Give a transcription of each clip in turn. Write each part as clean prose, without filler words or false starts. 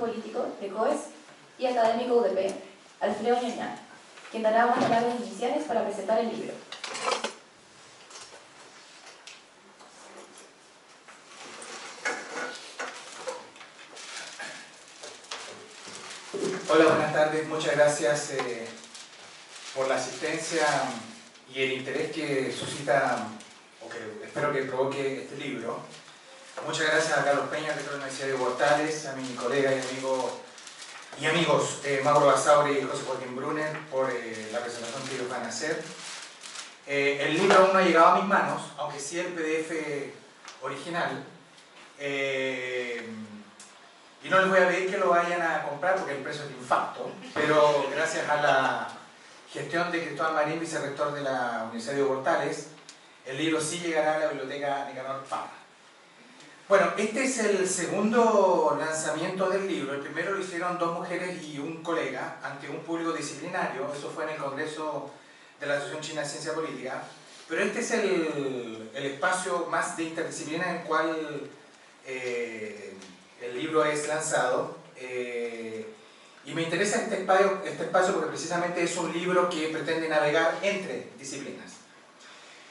Político de COES y académico UDP, Alfredo Ñañán, quien dará unas palabras iniciales para presentar el libro. Hola, buenas tardes. Muchas gracias por la asistencia y el interés que suscita, o que espero que provoque este libro. Muchas gracias a Carlos Peña, rector de la Universidad de Portales, a mi colega y amigos Mauro Basauri y José Joaquín Brunner por la presentación que ellos van a hacer. El libro aún no ha llegado a mis manos, aunque sí el PDF original. Y no les voy a pedir que lo vayan a comprar porque el precio es de infarto, pero gracias a la gestión de Cristóbal Marín, vicerrector de la Universidad de Portales, el libro sí llegará a la biblioteca Nicanor Parra. Bueno, este es el segundo lanzamiento del libro. El primero lo hicieron dos mujeres y un colega ante un público disciplinario. Eso fue en el Congreso de la Asociación China de Ciencia Política. Pero este es el espacio más de interdisciplina en el cual el libro es lanzado. Y me interesa este espacio porque precisamente es un libro que pretende navegar entre disciplinas.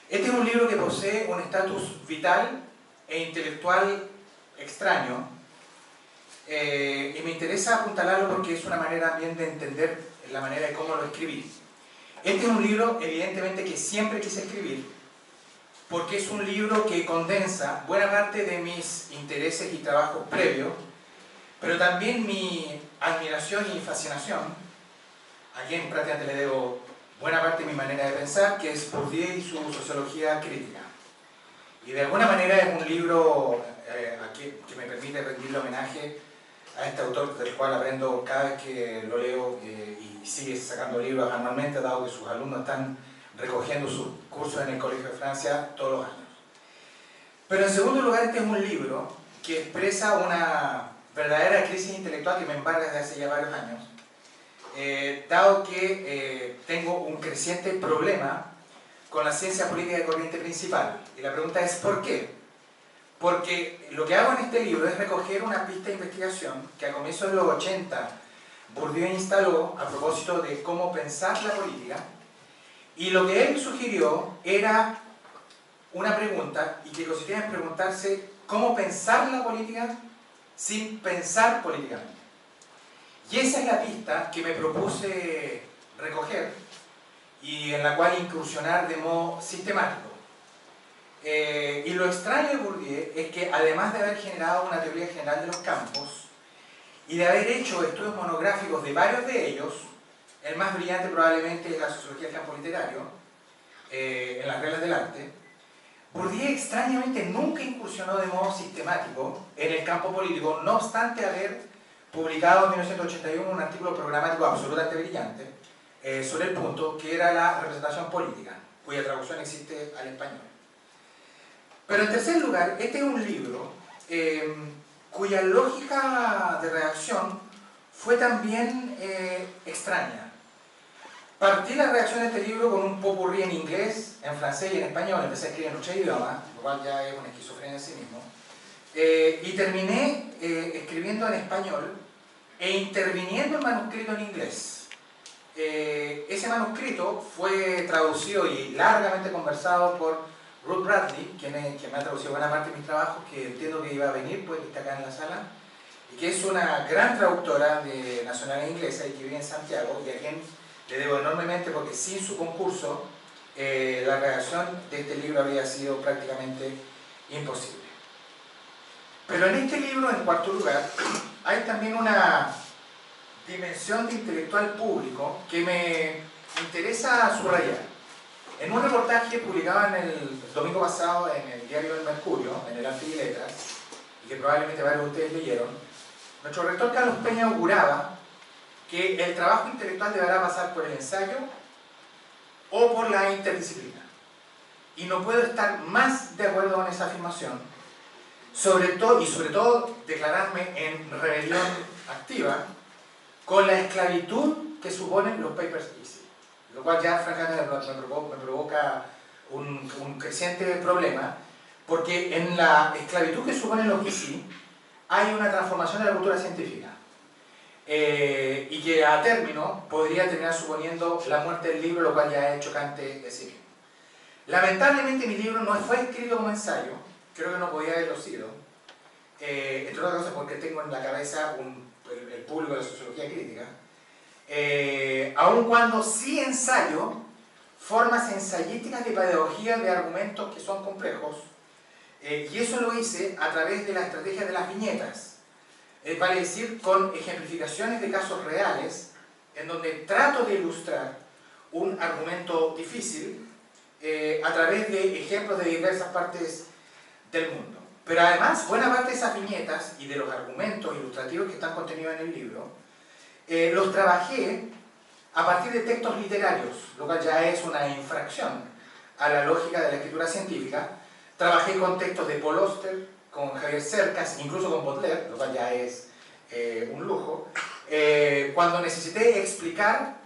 Este es un libro que posee un estatus vital e intelectual extraño, y me interesa apuntalarlo porque es una manera también de entender la manera de cómo lo escribí. Este es un libro evidentemente que siempre quise escribir porque es un libro que condensa buena parte de mis intereses y trabajos previos, pero también mi admiración y fascinación, a quien prácticamente le debo buena parte de mi manera de pensar, que es Bourdieu y su sociología crítica. Y de alguna manera es un libro que me permite rendirle homenaje a este autor del cual aprendo cada vez que lo leo, y sigue sacando libros anualmente, dado que sus alumnos están recogiendo sus cursos en el Colegio de Francia todos los años. Pero en segundo lugar, este es un libro que expresa una verdadera crisis intelectual que me embarga desde hace ya varios años, dado que tengo un creciente problema con la ciencia política de corriente principal. Y la pregunta es ¿por qué? Porque lo que hago en este libro es recoger una pista de investigación que a comienzos de los 80 Bourdieu instaló a propósito de cómo pensar la política, y lo que él sugirió era una pregunta, y que consistía en preguntarse cómo pensar la política sin pensar políticamente. Y esa es la pista que me propuse recoger y en la cual incursionar de modo sistemático. Y lo extraño de Bourdieu es que además de haber generado una teoría general de los campos y de haber hecho estudios monográficos de varios de ellos, el más brillante probablemente es la sociología del campo literario, en las reglas del arte, Bourdieu extrañamente nunca incursionó de modo sistemático en el campo político, no obstante haber publicado en 1981 un artículo programático absolutamente brillante sobre el punto, que era la representación política, cuya traducción existe al español. Pero en tercer lugar, este es un libro cuya lógica de redacción fue también extraña. Partí la redacción de este libro con un popurrí en inglés, en francés y en español. Empecé a escribir en 8 idiomas, lo cual ya es una esquizofrenia en sí mismo. Y terminé escribiendo en español e interviniendo el manuscrito en inglés. Ese manuscrito fue traducido y largamente conversado por Ruth Bradley, quien me ha traducido buena parte de mis trabajos, que entiendo que iba a venir, pues está acá en la sala, y que es una gran traductora de nacionalidad inglesa y que vive en Santiago, y a quien le debo enormemente porque sin su concurso la redacción de este libro habría sido prácticamente imposible. Pero en este libro, en cuarto lugar, hay también una dimensión de intelectual público que me interesa subrayar. En un reportaje publicado el domingo pasado en el diario El Mercurio, en el Arte y Letras, y que probablemente varios de ustedes leyeron, nuestro rector Carlos Peña auguraba que el trabajo intelectual deberá pasar por el ensayo o por la interdisciplina. Y no puedo estar más de acuerdo con esa afirmación, sobre todo declararme en rebelión activa con la esclavitud que suponen los papers easy, lo cual ya francamente me provoca un creciente problema, porque en la esclavitud que suponen los easy hay una transformación de la cultura científica. y que a término podría terminar suponiendo la muerte del libro, lo cual ya es chocante decir. Lamentablemente mi libro no fue escrito como ensayo, creo que no podía haberlo sido, entre otras cosas porque tengo en la cabeza el público de la sociología crítica, aun cuando sí ensayo formas ensayísticas de pedagogía de argumentos que son complejos, y eso lo hice a través de la estrategia de las viñetas, vale decir, con ejemplificaciones de casos reales, en donde trato de ilustrar un argumento difícil a través de ejemplos de diversas partes del mundo. Pero además, buena parte de esas viñetas y de los argumentos ilustrativos que están contenidos en el libro, los trabajé a partir de textos literarios, lo cual ya es una infracción a la lógica de la escritura científica. Trabajé con textos de Paul Auster, con Javier Cercas, incluso con Baudelaire, lo cual ya es un lujo, cuando necesité explicar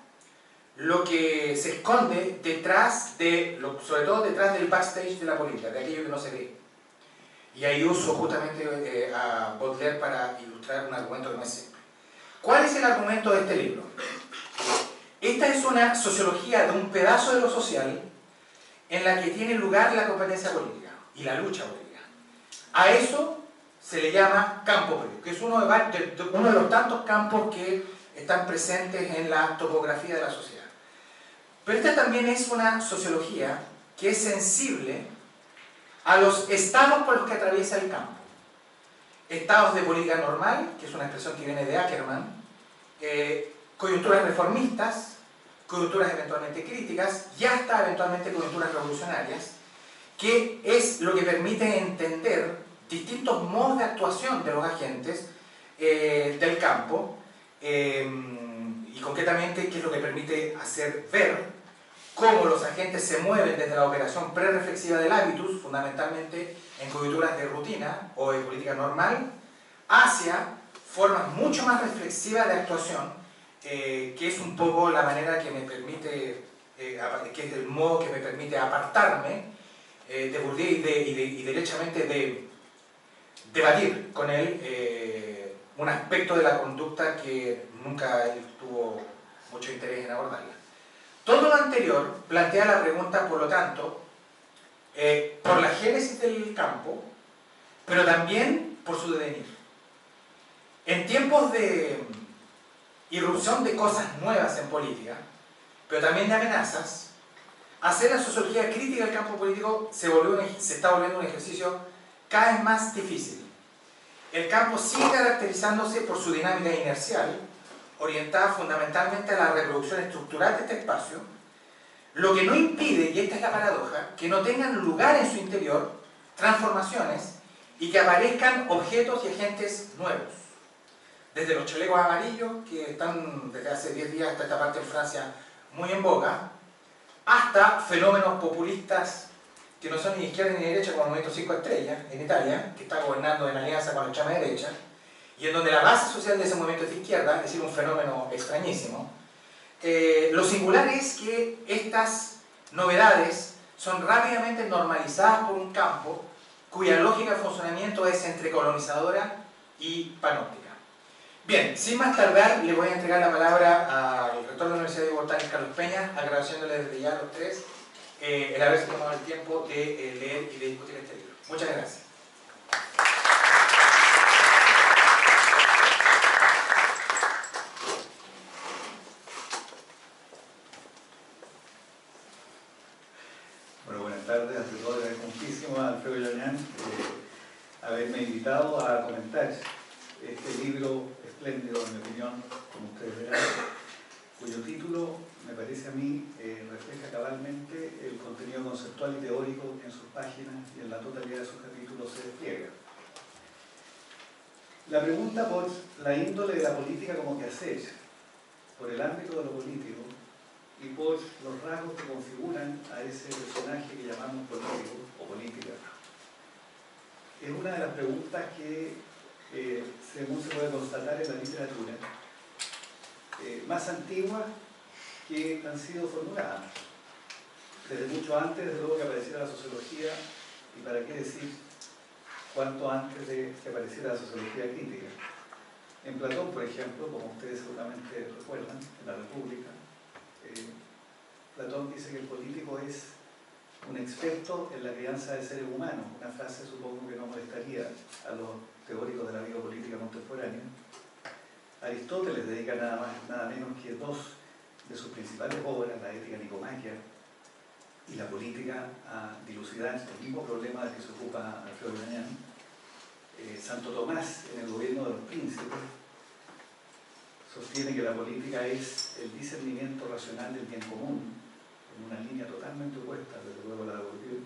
lo que se esconde detrás de, sobre todo detrás del backstage de la política, de aquello que no se ve. Y ahí uso justamente a Baudelaire para ilustrar un argumento que no es simple. ¿Cuál es el argumento de este libro? Esta es una sociología de un pedazo de lo social en la que tiene lugar la competencia política y la lucha política. A eso se le llama campo político, que es uno de los tantos campos que están presentes en la topografía de la sociedad. Pero esta también es una sociología que es sensible a los estados por los que atraviesa el campo. Estados de política normal, que es una expresión que viene de Ackerman, coyunturas reformistas, coyunturas eventualmente críticas y hasta eventualmente coyunturas revolucionarias, que es lo que permite entender distintos modos de actuación de los agentes del campo y concretamente qué es lo que permite hacer ver cómo los agentes se mueven desde la operación prereflexiva del hábitus, fundamentalmente en coyunturas de rutina o de política normal, hacia formas mucho más reflexivas de actuación, que es un poco la manera que me permite, que es el modo que me permite apartarme de Bourdieu y derechamente de debatir con él un aspecto de la conducta que nunca él tuvo mucho interés en abordarla. Todo lo anterior plantea la pregunta, por lo tanto, por la génesis del campo, pero también por su devenir. En tiempos de irrupción de cosas nuevas en política, pero también de amenazas, hacer la sociología crítica del campo político se está volviendo un ejercicio cada vez más difícil. El campo sigue caracterizándose por su dinámica inercial, orientada fundamentalmente a la reproducción estructural de este espacio, lo que no impide, y esta es la paradoja, que no tengan lugar en su interior transformaciones y que aparezcan objetos y agentes nuevos. Desde los chalecos amarillos, que están desde hace 10 días hasta esta parte en Francia muy en boga, hasta fenómenos populistas que no son ni izquierda ni derecha, como el Movimiento 5 Estrellas en Italia, que está gobernando en alianza con la extrema derecha, y en donde la base social de ese movimiento es de izquierda, es decir, un fenómeno extrañísimo. Lo singular es que estas novedades son rápidamente normalizadas por un campo cuya lógica de funcionamiento es entre colonizadora y panóptica. Bien, sin más tardar, le voy a entregar la palabra al rector de la Universidad de Bogotá, Carlos Peña, agradeciéndole desde ya a los tres el haberse tomado el tiempo de leer y de discutir este libro. Muchas gracias. Bueno, buenas tardes. Ante todo, le agradezco muchísimo a Alfredo Llañán haberme invitado a comentar este libro espléndido, en mi opinión, como ustedes verán, cuyo título, me parece a mí, refleja cabalmente el contenido conceptual y teórico en sus páginas y en la totalidad de sus capítulos se despliega. La pregunta por la índole de la política como quehacer, por el ámbito de lo político y por los rasgos que configuran a ese personaje que llamamos político o política, es una de las preguntas que, según se puede constatar en la literatura, más antiguas que han sido formuladas. Desde mucho antes, desde luego, que apareciera la sociología, y para qué decir cuánto antes de que apareciera la sociología crítica. En Platón, por ejemplo, como ustedes seguramente recuerdan, en la República, Platón dice que el político es un experto en la crianza de seres humanos, una frase supongo que no molestaría a los teóricos de la vida política contemporánea. Aristóteles dedica nada más, nada menos que dos de sus principales obras, la Ética Nicomaquia y la Política, a dilucidar el mismo problema del que se ocupa Alfredo Doñán. Santo Tomás, en el Gobierno de los Príncipes, sostiene que la política es el discernimiento racional del bien común, en una línea totalmente opuesta, desde luego, a la de Bourdieu.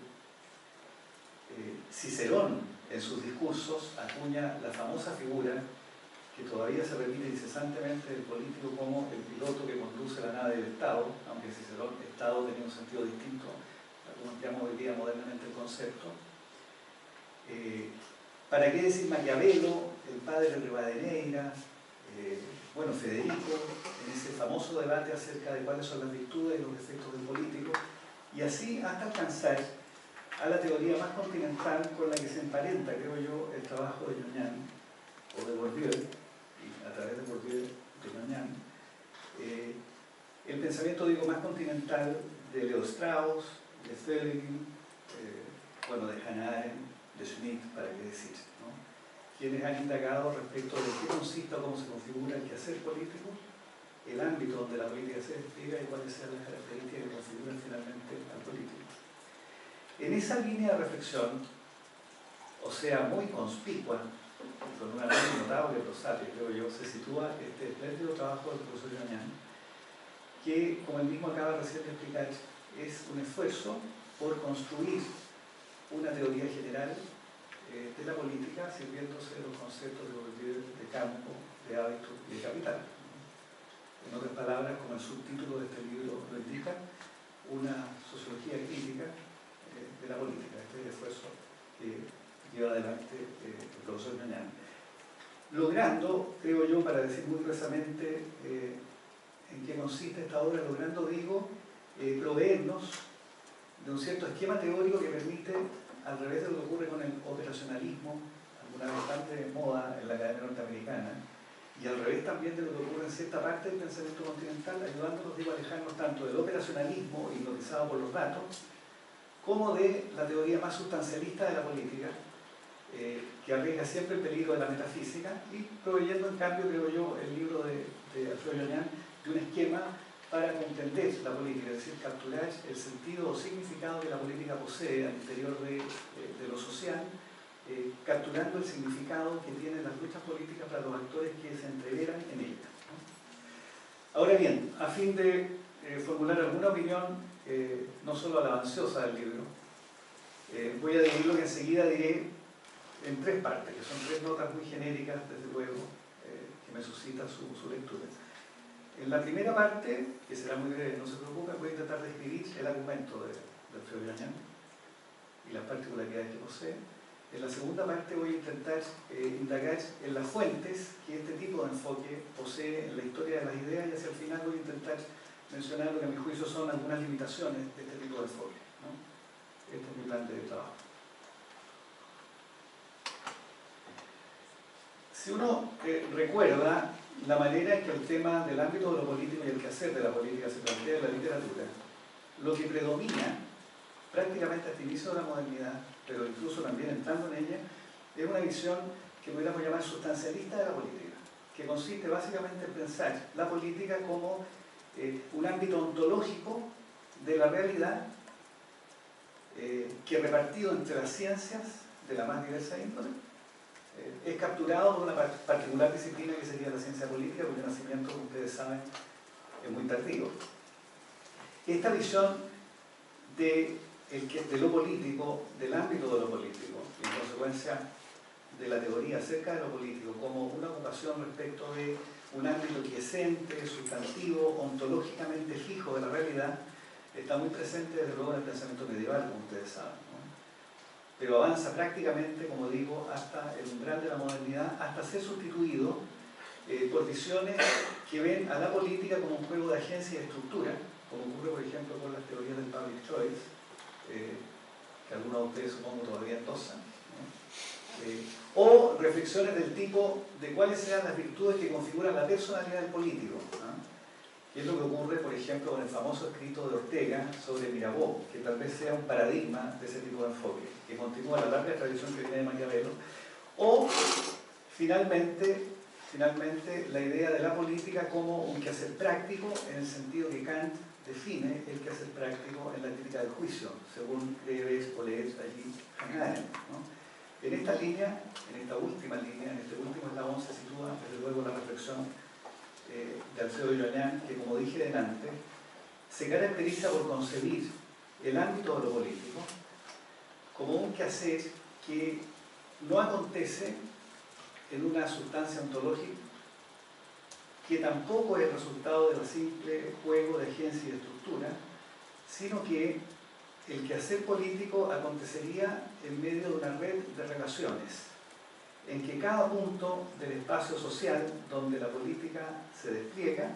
Cicerón, en sus discursos, acuña la famosa figura que todavía se repite incesantemente del político como el piloto que conduce la nave del Estado, aunque Cicerón, Estado, tenía un sentido distinto, algunos llaman hoy día modernamente el concepto. ¿Para qué decir Maquiavelo, el padre de Rivadeneira, bueno, Federico, en ese famoso debate acerca de cuáles son las virtudes y los defectos del político, y así hasta alcanzar a la teoría más continental con la que se emparenta, creo yo, el trabajo de Doñán o de Bourdieu, y a través de Bourdieu de Doñán, el pensamiento, digo, más continental de Leo Strauss, de Fehling, bueno, de Hannah Arendt, de Schmitt, para qué decir, ¿no? Quienes han indagado respecto de qué consiste o cómo se configura el quehacer político, el ámbito donde la política se despliega y cuáles sean las características que configuran finalmente al político. En esa línea de reflexión, o sea, muy conspicua, con una gran notable prosapia, creo yo, se sitúa este espléndido trabajo del profesor Doñán, que, como él mismo acaba recién de explicar, es un esfuerzo por construir una teoría general de la política, sirviéndose de los conceptos de Bourdieu, de campo, de hábito y de capital. En otras palabras, como el subtítulo de este libro lo indica, una sociología crítica de la política. Este es el esfuerzo que lleva adelante el profesor Doñán. Logrando, creo yo, para decir muy gruesamente en qué consiste esta obra, logrando, digo, proveernos de un cierto esquema teórico que permite, al revés de lo que ocurre con el operacionalismo, alguna vez bastante de moda en la academia norteamericana, y al revés también de lo que ocurre en cierta parte del pensamiento continental, ayudándonos, digo, a alejarnos tanto del operacionalismo hipnotizado por los datos, como de la teoría más sustancialista de la política, que arriesga siempre el peligro de la metafísica, y proveyendo, en cambio, creo yo, el libro de Alfredo Doñán, de un esquema para comprender la política, es decir, capturar el sentido o significado que la política posee al interior de lo social, capturando el significado que tienen las luchas políticas para los actores que se entreveran en ellas, ¿no? Ahora bien, a fin de formular alguna opinión, no solo alabanciosa del libro, voy a dividirlo que enseguida diré en tres partes, que son tres notas muy genéricas, desde luego, que me suscita su lectura. En la primera parte, que será muy breve, no se preocupen, voy a intentar describir el argumento de Alfredo Doñán y las particularidades que posee. En la segunda parte voy a intentar indagar en las fuentes que este tipo de enfoque posee en la historia de las ideas, y hacia el final voy a intentar mencionar lo que a mi juicio son algunas limitaciones de este tipo de enfoque, ¿no? Este es mi plan de trabajo. Si uno recuerda la manera en que el tema del ámbito de lo político y el quehacer de la política se plantea en la literatura, lo que predomina prácticamente hasta el inicio de la modernidad, pero incluso también entrando en ella, es una visión que podríamos llamar sustancialista de la política, que consiste básicamente en pensar la política como un ámbito ontológico de la realidad, que repartido entre las ciencias de la más diversa índole, es capturado por una particular disciplina que sería la ciencia política, cuyo nacimiento, como ustedes saben, es muy tardío. Esta visión de lo político, del ámbito de lo político, y en consecuencia de la teoría acerca de lo político, como una ocupación respecto de un ámbito quiescente, sustantivo, ontológicamente fijo de la realidad, está muy presente desde luego en el pensamiento medieval, como ustedes saben, ¿no? Pero avanza prácticamente, como digo, hasta el umbral de la modernidad, hasta ser sustituido por visiones que ven a la política como un juego de agencia y de estructura, como ocurre, por ejemplo, con las teorías del public choice, que algunos de ustedes supongo todavía endosan, ¿no? O reflexiones del tipo de cuáles serán las virtudes que configuran la personalidad del político, ¿no? Que es lo que ocurre, por ejemplo, con el famoso escrito de Ortega sobre Mirabeau, que tal vez sea un paradigma de ese tipo de enfoque, que continúa la larga tradición que viene de Maquiavelo. O, finalmente, la idea de la política como un quehacer práctico, en el sentido que Kant define el quehacer práctico en la crítica del juicio, según Deleuze o Deleuze allí Hannah Arendt, ¿no? En esta línea, en esta última línea, en este último eslabón se sitúa, desde luego, la reflexión de Alfredo Joñán, que, como dije delante, se caracteriza por concebir el ámbito de lo político como un quehacer que no acontece en una sustancia ontológica, que tampoco es el resultado del simple juego de agencia y de estructura, sino que el quehacer político acontecería en medio de una red de relaciones, en que cada punto del espacio social donde la política se despliega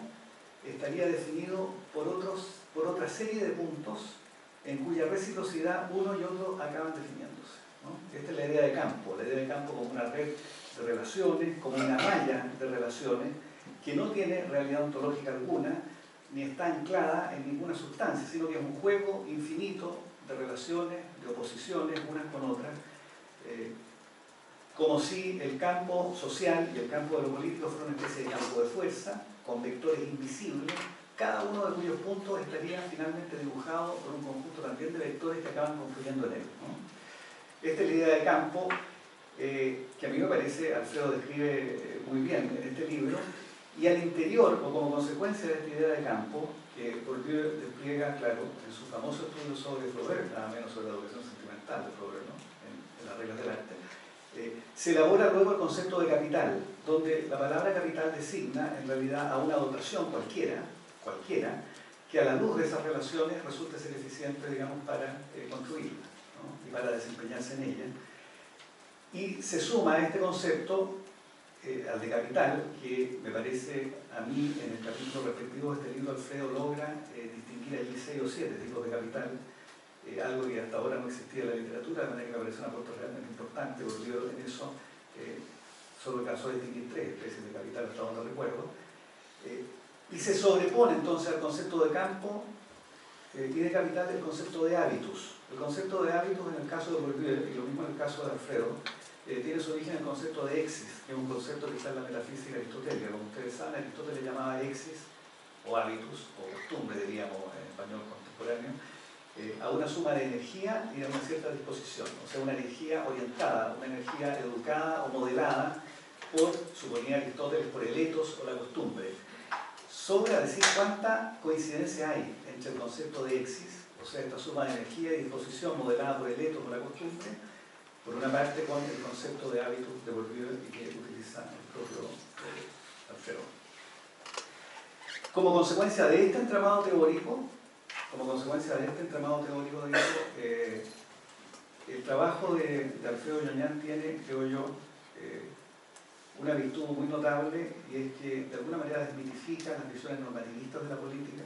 estaría definido por otra serie de puntos en cuya reciprocidad uno y otro acaban definiéndose, ¿no? Esta es la idea de campo como una red de relaciones, como una malla de relaciones que no tiene realidad ontológica alguna, ni está anclada en ninguna sustancia, sino que es un juego infinito de relaciones, de oposiciones unas con otras, como si el campo social y el campo de lo político fuera una especie de campo de fuerza, con vectores invisibles, cada uno de cuyos puntos estaría finalmente dibujado por un conjunto también de vectores que acaban confluyendo en él, ¿no? Esta es la idea de campo, que a mí me parece, Alfredo describe muy bien en este libro, y al interior, o como consecuencia de esta idea de campo, que Bourdieu despliega, claro, en su famoso estudio sobre Flaubert, nada menos sobre la educación sentimental de Flaubert, ¿no? En las reglas del arte, se elabora luego el concepto de capital, donde la palabra capital designa en realidad a una dotación cualquiera, que a la luz de esas relaciones resulte ser eficiente, digamos, para construirla, ¿no? Y para desempeñarse en ella. Y se suma a este concepto, al de capital, que me parece a mí, en el capítulo respectivo de este libro, Alfredo logra distinguir allí 6 o 7 tipos de capital, algo que hasta ahora no existía en la literatura, de manera que me parece un aporte realmente importante, porque yo en eso solo alcanzó a distinguir 3 especies de capital, hasta donde recuerdo, y se sobrepone entonces al concepto de campo y de capital el concepto de hábitus. El concepto de hábitus en el caso de Bourdieu, y lo mismo en el caso de Alfredo, tiene su origen en el concepto de exis, que es un concepto que está en la metafísica aristotélica. Como ustedes saben, Aristóteles llamaba exis, o hábitus, o costumbre, diríamos en español contemporáneo, a una suma de energía y de una cierta disposición, o sea, una energía orientada, una energía educada o modelada por, suponía Aristóteles, por el ethos o la costumbre. Sobra decir cuánta coincidencia hay entre el concepto de exis, o sea, esta suma de energía y disposición modelada por el ethos o la costumbre, por una parte, con el concepto de hábitus de Bourdieu y que utiliza el propio Alfredo. Como consecuencia de este entramado teórico, el trabajo de Alfredo Joñán tiene, creo yo, una virtud muy notable, y es que de alguna manera desmitifica las visiones normativistas de la política,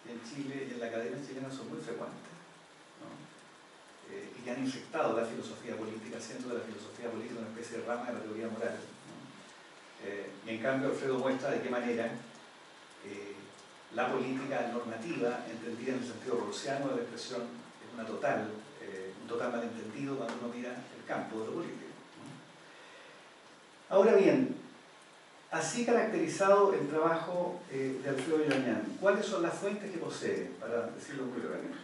que en Chile y en la academia chilena son muy frecuentes, ¿no? Y que han infectado la filosofía política, haciendo de la filosofía política una especie de rama de la teoría moral, ¿no? Y en cambio Alfredo muestra de qué manera la política normativa, entendida en el sentido rawlsiano de la expresión, es un total malentendido cuando uno mira el campo de lo político, ¿no? Ahora bien, así caracterizado el trabajo de Alfredo Joñán, ¿cuáles son las fuentes que posee? Para decirlo muy brevemente.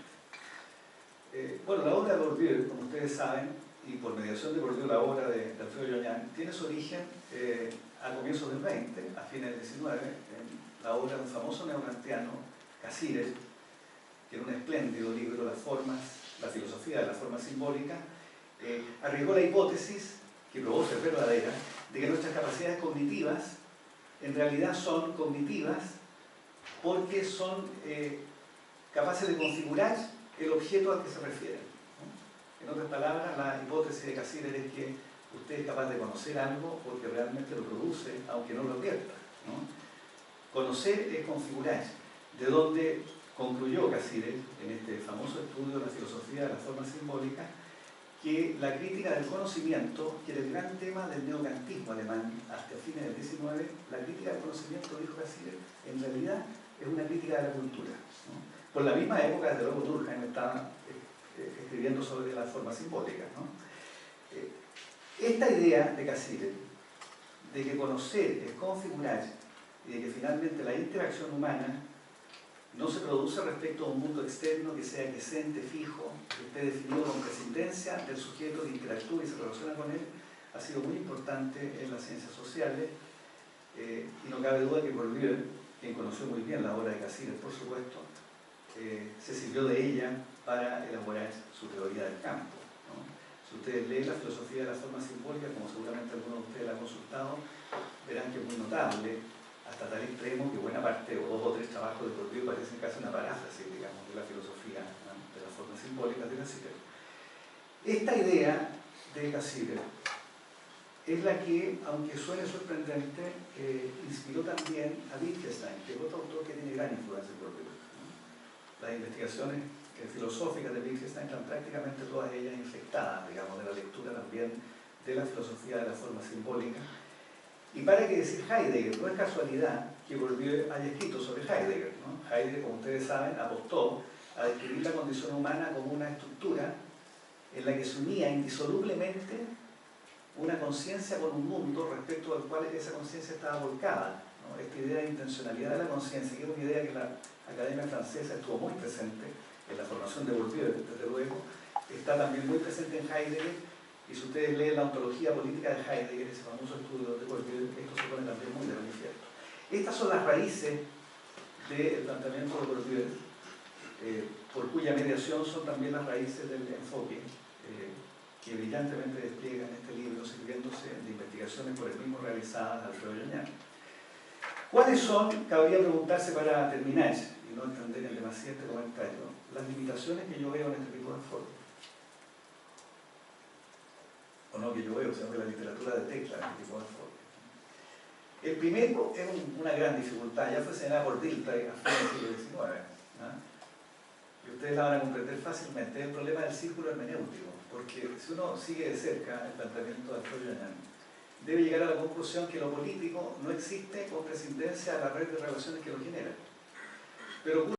Bueno, la obra de Bourdieu, como ustedes saben, y por mediación de Bourdieu la obra de Alfredo Joñán, tiene su origen a comienzos del 20, a fines del 19, en la obra de un famoso neokantiano, Cassirer, que en un espléndido libro, La filosofía de la forma simbólica, arriesgó la hipótesis, que probó ser verdadera, de que nuestras capacidades cognitivas en realidad son cognitivas porque son capaces de configurar el objeto al que se refieren, ¿no? En otras palabras, la hipótesis de Cassirer es que usted es capaz de conocer algo porque realmente lo produce, aunque no lo advierta, ¿no? Conocer es configurar, de donde concluyó Cassirer, en este famoso estudio de la filosofía de la forma simbólica, que la crítica del conocimiento, que era el gran tema del neocantismo alemán hasta fines del XIX, la crítica del conocimiento, dijo Cassirer, en realidad es una crítica de la cultura, ¿no? Por la misma época, desde luego, Durkheim estaba escribiendo sobre la forma simbólica, ¿no? Esta idea de Cassirer, de que conocer es configurar y de que finalmente la interacción humana no se produce respecto a un mundo externo que sea quiescente, fijo, que esté definido con prescindencia del sujeto que interactúa y se relaciona con él, ha sido muy importante en las ciencias sociales, y no cabe duda que Bourdieu, quien conoció muy bien la obra de Cassirer, por supuesto, se sirvió de ella para elaborar su teoría del campo, ¿no? Si ustedes leen la filosofía de la forma simbólica, como seguramente algunos de ustedes la han consultado, verán que es muy notable, hasta tal extremo que buena parte, o 2 o 3 trabajos de Bourdieu parecen casi una paráfrasis, digamos, de la filosofía, ¿no?, de la forma simbólica de Cassirer. Esta idea de Cassirer es la que, aunque suene sorprendente, inspiró también a Wittgenstein, que es otro autor que tiene gran influencia en Bourdieu, ¿no? Las investigaciones filosóficas de Wittgenstein están prácticamente todas ellas infectadas, digamos, de la lectura también de la filosofía de la forma simbólica. Y para qué decir Heidegger, no es casualidad que Bourdieu haya escrito sobre Heidegger, ¿no? Heidegger, como ustedes saben, apostó a describir la condición humana como una estructura en la que se unía indisolublemente una conciencia con un mundo respecto al cual esa conciencia estaba volcada, ¿no? Esta idea de intencionalidad de la conciencia, que es una idea que la Academia Francesa estuvo muy presente en la formación de Bourdieu, desde luego, está también muy presente en Heidegger. Y si ustedes leen la ontología política de Heidegger, ese famoso estudio de Bourdieu, esto se pone también muy de manifiesto. Estas son las raíces del planteamiento de Bourdieu, por cuya mediación son también las raíces del enfoque que brillantemente despliega en este libro, sirviéndose de investigaciones por él mismo realizadas al Alfredo Yoñar. ¿Cuáles son, cabría preguntarse para terminar, y no extender en demasiado este comentario, las limitaciones que yo veo en este tipo de enfoque? O no que yo veo, sino que la literatura detecta este tipo de enfoque. El primero es una gran dificultad, ya fue señalada por Dilthey a fines del siglo XIX, ¿no? Y ustedes la van a comprender fácilmente, es el problema del círculo hermenéutico, porque si uno sigue de cerca el planteamiento de Alfredo Yoñar, debe llegar a la conclusión que lo político no existe con prescindencia a la red de relaciones que lo genera. Pero